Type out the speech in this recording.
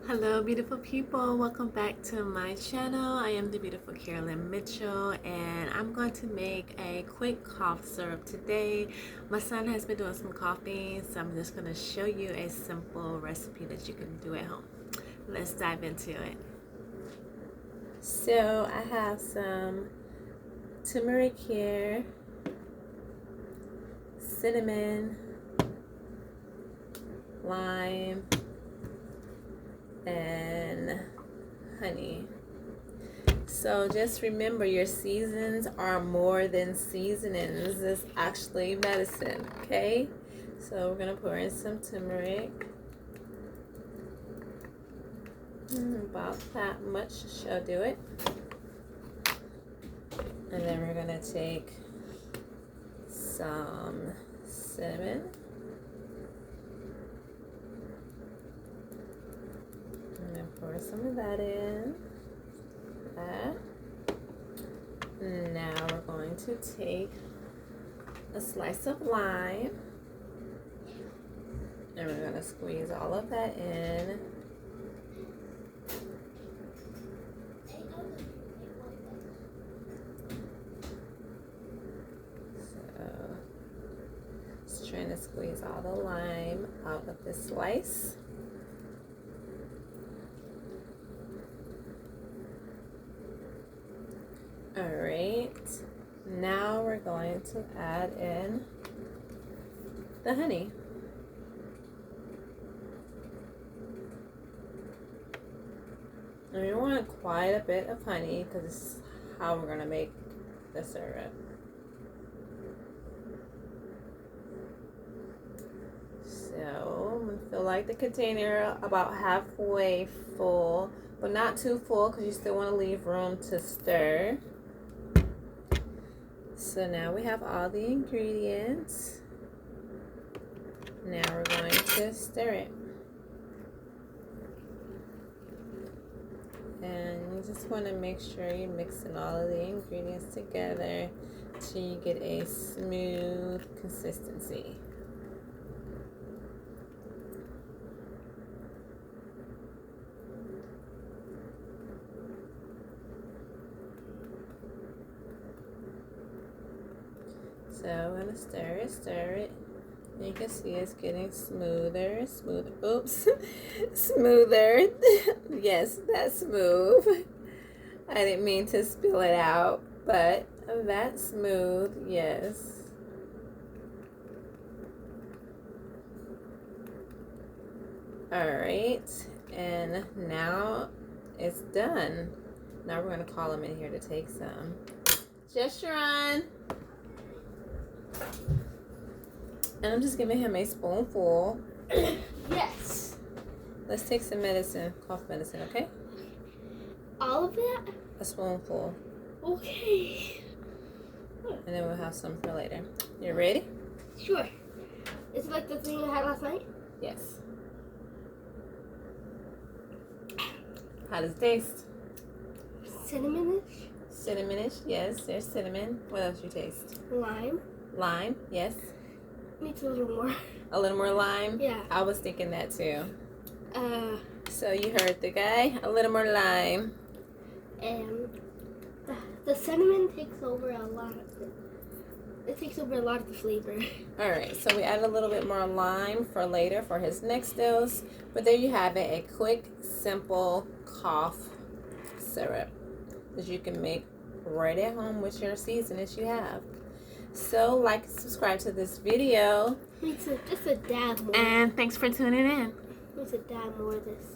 Hello beautiful people, welcome back to my channel. I am the beautiful Carolyn Mitchell and I'm going to make a quick cough syrup today. My son has been doing some coughing, so I'm just going to show you a simple recipe that you can do at home. Let's dive into it. So I have some turmeric here, cinnamon, lime, and honey. So just remember, your seasons are more than seasonings. It's actually medicine, okay? So we're gonna pour in some turmeric. About that much shall do it. And then we're gonna take some cinnamon. I'm going to pour some of that in. Now we're going to take a slice of lime. And we're going to squeeze all of that in. So, just trying to squeeze all the lime out of this slice. Alright, now we're going to add in the honey. And we want quite a bit of honey because this is how we're going to make the syrup. So, I feel like the container about halfway full, but not too full because you still want to leave room to stir. So now we have all the ingredients. Now we're going to stir it. And you just want to make sure you're mixing all of the ingredients together till you get a smooth consistency. So I'm going to stir it. And you can see it's getting smoother. Oops. Smoother. Yes, that's smooth. I didn't mean to spill it out, but that's smooth, yes. Alright, and now it's done. Now we're going to call him in here to take some. Jeshurun. And I'm just giving him a spoonful. Yes. Let's take some medicine, cough medicine, okay? All of it? A spoonful. Okay. And then we'll have some for later. You ready? Sure. Is it like the thing I had last night? Yes. How does it taste? Cinnamonish. Cinnamonish, yes. There's cinnamon. What else you taste? Lime. Lime, yes. Needs a little more. A little more lime? Yeah. I was thinking that too. So you heard the guy. A little more lime. And the cinnamon takes over a lot of it. It takes over a lot of the flavor. Alright, so we add a little bit more lime for later for his next dose. But there you have it, a quick, simple cough syrup that you can make right at home with your seasonings you have. So, like and subscribe to this video. Needs just a dab more. And thanks for tuning in. Needs a dab more of this.